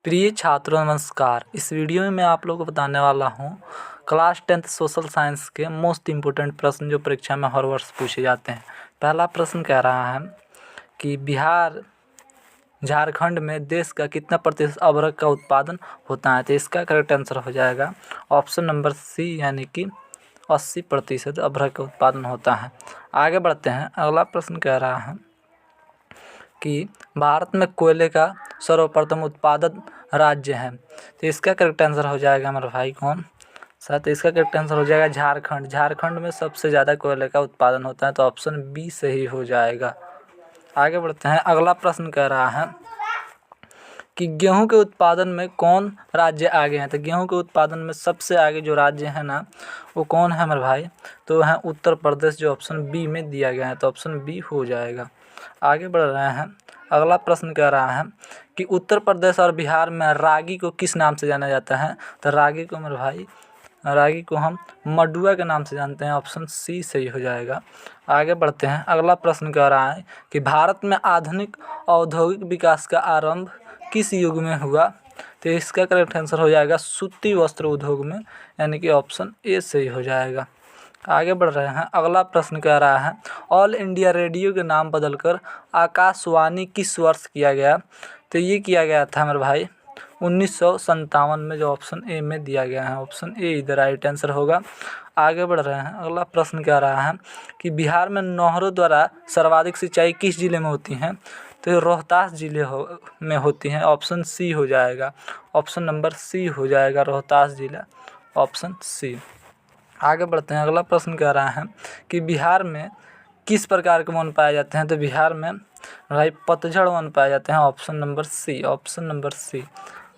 प्रिय छात्रों नमस्कार। इस वीडियो में मैं आप लोगों को बताने वाला हूँ क्लास 10th सोशल साइंस के मोस्ट इम्पोर्टेंट प्रश्न जो परीक्षा में हर वर्ष पूछे जाते हैं। पहला प्रश्न कह रहा है कि बिहार झारखंड में देश का कितना प्रतिशत अदरक का उत्पादन होता है। तो इसका करेक्ट आंसर हो जाएगा ऑप्शन नंबर सी, यानी कि 80% अदरक का उत्पादन होता है। आगे बढ़ते हैं। अगला प्रश्न कह रहा है कि भारत में कोयले का सर्वप्रथम उत्पादक राज्य है। तो इसका करेक्ट आंसर हो जाएगा हमारे भाई कौन सा, तो इसका करेक्ट आंसर हो जाएगा झारखंड। झारखंड में सबसे ज़्यादा कोयले का उत्पादन होता है, तो ऑप्शन बी सही हो जाएगा। आगे बढ़ते हैं। अगला प्रश्न कह रहा है कि गेहूं के उत्पादन में कौन राज्य आगे हैं। तो गेहूं के उत्पादन में सबसे आगे जो राज्य है ना, वो कौन है हमारे भाई, तो है उत्तर प्रदेश, जो ऑप्शन बी में दिया गया है, तो ऑप्शन बी हो जाएगा। आगे बढ़ रहे हैं। अगला प्रश्न कह रहा है कि उत्तर प्रदेश और बिहार में रागी को किस नाम से जाना जाता है। तो रागी को मेरे भाई, रागी को हम मडुआ के नाम से जानते हैं, ऑप्शन सी सही हो जाएगा। आगे बढ़ते हैं। अगला प्रश्न कह रहा है कि भारत में आधुनिक औद्योगिक विकास का आरंभ किस युग में हुआ। तो इसका करेक्ट आंसर हो जाएगा सूती वस्त्र उद्योग में, यानी कि ऑप्शन ए सही हो जाएगा। आगे बढ़ रहे हैं। अगला प्रश्न कह रहा है ऑल इंडिया रेडियो के नाम बदलकर आकाशवाणी किस वर्ष किया गया। तो ये किया गया था मेरे भाई 1957 में, जो ऑप्शन ए में दिया गया है, ऑप्शन ए इधर राइट आंसर होगा। आगे बढ़ रहे हैं। अगला प्रश्न कह रहा है कि बिहार में नहरों द्वारा सर्वाधिक सिंचाई किस जिले में होती हैं। तो ये रोहतास जिले में होती हैं, ऑप्शन सी हो जाएगा। ऑप्शन नंबर सी हो जाएगा, रोहतास जिला, ऑप्शन सी। आगे बढ़ते हैं। अगला प्रश्न कह रहा है कि बिहार में किस प्रकार के वन पाए जाते हैं। तो बिहार में भाई पतझड़ वन पाए जाते हैं, option number C, option number C.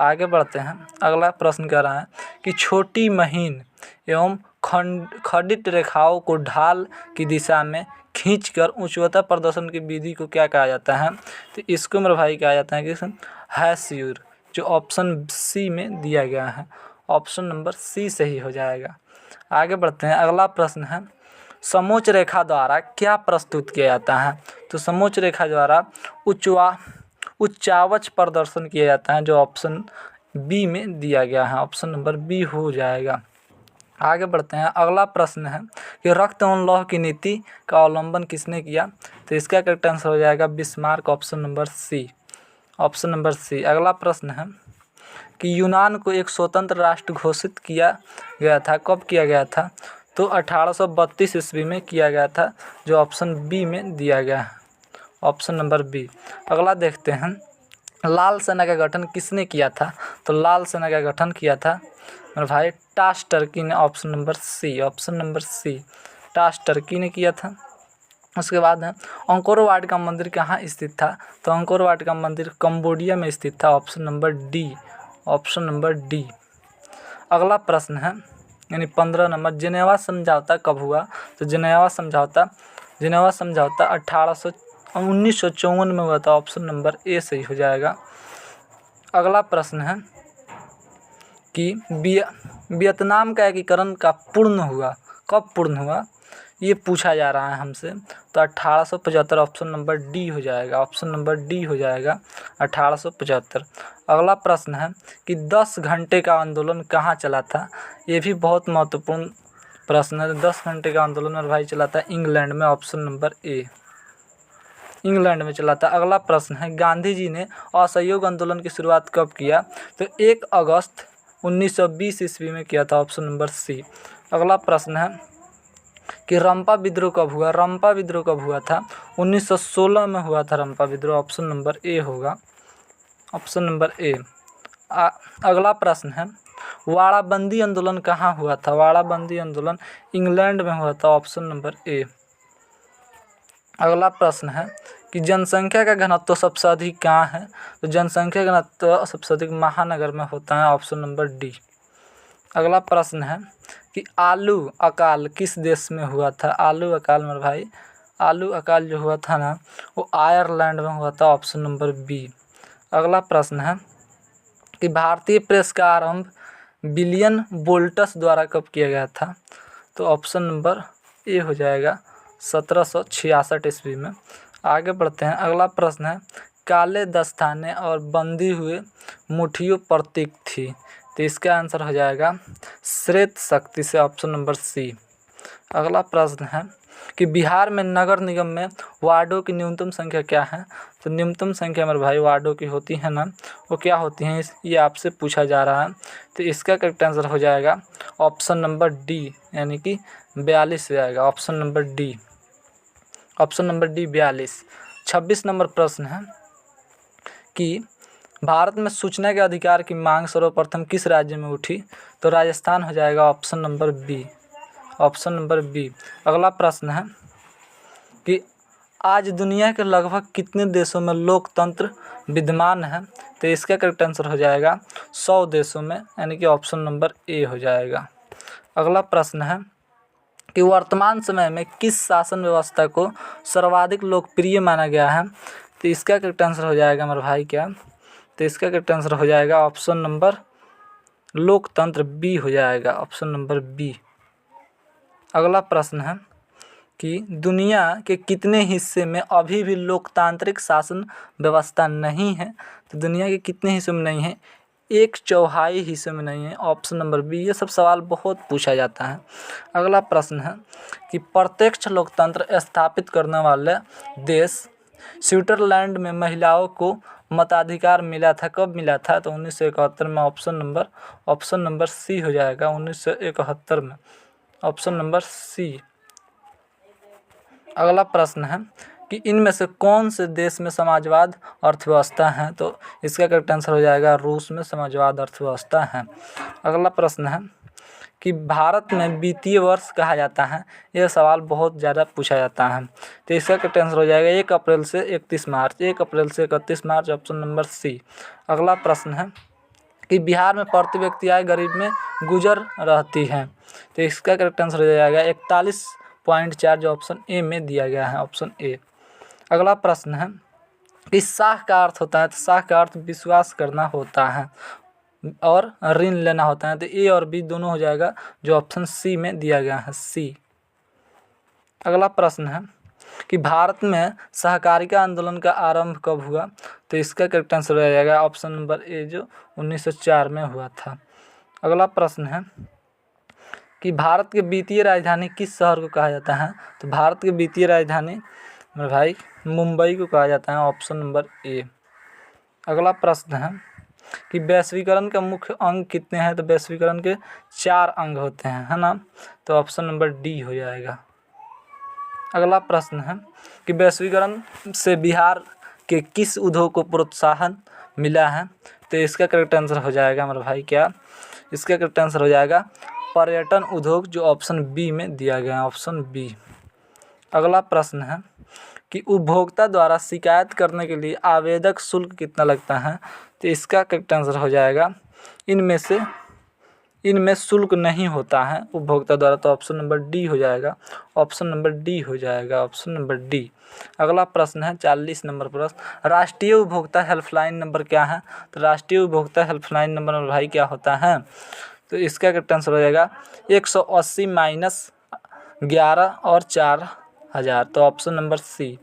आगे बढ़ते हैं। अगला प्रश्न कह रहा है कि छोटी महीन एवं खंडित रेखाओं को ढाल की दिशा में खींचकर उच्चता प्रदर्शन की विधि को क्या कहा जाता है। तो इसको मेरे भाई कहा जाता है कि हैस्यूर, जो ऑप्शन सी में दिया गया है, ऑप्शन नंबर सी सही हो जाएगा। आगे बढ़ते हैं। अगला प्रश्न है समोच्च रेखा द्वारा क्या प्रस्तुत किया जाता है। तो समोच्च रेखा द्वारा उच्चावच प्रदर्शन किया जाता है, जो ऑप्शन बी में दिया गया है, ऑप्शन नंबर बी हो जाएगा। आगे बढ़ते हैं। अगला प्रश्न है कि रक्त एवं लौह की नीति का अवलंबन किसने किया। तो इसका करेक्ट आंसर हो जाएगा Bismarck, option number C, option number C. अगला प्रश्न है कि यूनान को एक स्वतंत्र राष्ट्र घोषित किया गया था, कब किया गया था। तो 1832 ईस्वी में किया गया था, जो ऑप्शन बी में दिया गया है, ऑप्शन नंबर बी। अगला देखते हैं। लाल सेना का गठन किसने किया था। तो लाल सेना का गठन किया था मेरे भाई टास टर्की ने, option number C, option number C, टास टर्की ने किया था। उसके बाद है अंकोर वाट का मंदिर कहाँ स्थित था। तो अंकोर वाट का मंदिर कंबोडिया में स्थित था, option number D, option number D. अगला प्रश्न है यानी 15 नंबर, जिनेवा समझौता कब हुआ। तो जिनेवा समझौता 1954 में हुआ था, ऑप्शन नंबर ए सही हो जाएगा। अगला प्रश्न है कि वियतनाम का एकीकरण कब पूर्ण हुआ, ये पूछा जा रहा है हमसे। तो 1875, ऑप्शन नंबर डी हो जाएगा, ऑप्शन नंबर डी हो जाएगा, 1875। अगला प्रश्न है कि 10 घंटे का आंदोलन कहाँ चला था। ये भी बहुत महत्वपूर्ण प्रश्न है। 10 घंटे का आंदोलन मेरे भाई चला था इंग्लैंड में, ऑप्शन नंबर ए, इंग्लैंड में चला था। अगला प्रश्न है गांधी जी ने असहयोग आंदोलन की शुरुआत कब किया। तो 1 अगस्त 1920 ईस्वी में किया था, ऑप्शन नंबर सी। अगला प्रश्न है कि रंपा विद्रोह कब हुआ। रंपा विद्रोह कब हुआ था। 1916 में हुआ था रंपा विद्रोह, ऑप्शन नंबर ए होगा, ऑप्शन नंबर ए। अगला प्रश्न है वाड़ाबंदी आंदोलन कहाँ हुआ था। वाड़ाबंदी आंदोलन इंग्लैंड में हुआ था, ऑप्शन नंबर ए। अगला प्रश्न है कि जनसंख्या का घनत्व सबसे अधिक कहाँ है। तो जनसंख्या का घनत्व सबसे अधिक महानगर में होता है, ऑप्शन नंबर डी। अगला प्रश्न है कि आलू अकाल किस देश में हुआ था। आलू अकाल मेरे भाई, आलू अकाल जो हुआ था ना, वो आयरलैंड में हुआ था, ऑप्शन नंबर बी। अगला प्रश्न है कि भारतीय प्रेस का आरंभ विलियम वोल्टस द्वारा कब किया गया था। तो ऑप्शन नंबर ए हो जाएगा, 1766 ईस्वी में। आगे बढ़ते हैं। अगला प्रश्न है काले दस्ताने और बंदी हुए मुठियों प्रतीक थी। तो इसका आंसर हो जाएगा श्वेत शक्ति से ऑप्शन नंबर सी। अगला प्रश्न है कि बिहार में नगर निगम में वार्डों की न्यूनतम संख्या क्या है। तो न्यूनतम संख्या मेरे भाई वार्डों की होती है ना, वो क्या होती हैं ये आपसे पूछा जा रहा है। तो इसका करेक्ट आंसर हो जाएगा ऑप्शन नंबर डी, यानी कि 42 आएगा। Option number D, option number D 42। 26 number प्रश्न है कि भारत में सूचना के अधिकार की मांग सर्वप्रथम किस राज्य में उठी। तो राजस्थान हो जाएगा option number B, option number B. अगला प्रश्न है कि आज दुनिया के लगभग कितने देशों में लोकतंत्र विद्यमान है। तो इसका करेक्ट आंसर हो जाएगा 100 देशों में, यानी कि ऑप्शन नंबर ए हो जाएगा। अगला प्रश्न है कि वर्तमान समय में किस शासन व्यवस्था को सर्वाधिक लोकप्रिय माना गया है। तो इसका करेक्ट आंसर हो जाएगा मेरे भाई क्या, तो इसका करेक्ट आंसर हो जाएगा ऑप्शन नंबर लोकतंत्र बी हो जाएगा, ऑप्शन नंबर बी। अगला प्रश्न है कि दुनिया के कितने हिस्से में अभी भी लोकतांत्रिक शासन व्यवस्था नहीं है। तो दुनिया के कितने हिस्सों में नहीं है, 1/4 हिस्से में नहीं है, ऑप्शन नंबर बी। ये सब सवाल बहुत पूछा जाता है। अगला प्रश्न है कि प्रत्यक्ष लोकतंत्र स्थापित करने वाले देश स्विट्जरलैंड में महिलाओं को मताधिकार मिला था, कब मिला था। तो 1971 में, ऑप्शन नंबर सी हो जाएगा, 1971 में, ऑप्शन नंबर सी। अगला प्रश्न है कि इनमें से कौन से देश में समाजवाद अर्थव्यवस्था है। तो इसका करेक्ट आंसर हो जाएगा रूस में समाजवाद अर्थव्यवस्था है। अगला प्रश्न है कि भारत में वित्तीय वर्ष कहा जाता है। यह सवाल बहुत ज़्यादा पूछा जाता है। तो इसका करेक्ट आंसर हो जाएगा 1 अप्रैल से 31 मार्च, 1 अप्रैल से 31 मार्च, ऑप्शन नंबर सी। अगला प्रश्न है कि बिहार में प्रति व्यक्ति आय गरीब में गुजर रहती है। तो इसका करेक्ट आंसर हो जाएगा 41.4, जो ऑप्शन ए में दिया गया है, ऑप्शन ए। अगला प्रश्न है कि साख का अर्थ होता है। तो साख का अर्थ विश्वास करना होता है और ऋण लेना होता है। तो ए और बी दोनों हो जाएगा, जो ऑप्शन सी में दिया गया है, सी। अगला प्रश्न है कि भारत में सहकारिता आंदोलन का आरंभ कब हुआ। तो इसका करेक्ट आंसर हो जाएगा ऑप्शन नंबर ए, जो 1904 में हुआ था। अगला प्रश्न है कि भारत के वित्तीय राजधानी किस शहर को कहा जाता है। तो भारत की वित्तीय राजधानी मेरे भाई मुंबई को कहा जाता है, ऑप्शन नंबर ए। अगला प्रश्न है कि वैश्वीकरण का मुख्य अंग कितने हैं। तो वैश्वीकरण के 4 अंग होते हैं, है ना। तो ऑप्शन नंबर डी हो जाएगा। अगला प्रश्न है कि वैश्वीकरण से बिहार के किस उद्योग को प्रोत्साहन मिला है। तो इसका करेक्ट आंसर हो जाएगा मेरे भाई क्या, इसका करेक्ट आंसर हो जाएगा पर्यटन उद्योग, जो ऑप्शन बी में दिया गया है, ऑप्शन बी। अगला प्रश्न है कि उपभोक्ता द्वारा शिकायत करने के लिए आवेदक शुल्क कितना लगता है। तो इसका करेक्ट आंसर हो जाएगा इनमें शुल्क नहीं होता है उपभोक्ता द्वारा। तो ऑप्शन नंबर डी हो जाएगा, ऑप्शन नंबर डी हो जाएगा, ऑप्शन नंबर डी। अगला प्रश्न है 40 नंबर प्रश्न, राष्ट्रीय उपभोक्ता हेल्पलाइन नंबर क्या है। तो राष्ट्रीय उपभोक्ता हेल्पलाइन नंबर में भाई क्या होता है। तो इसका करेक्ट आंसर हो जाएगा 180 - 11 और 4000, तो ऑप्शन नंबर सी।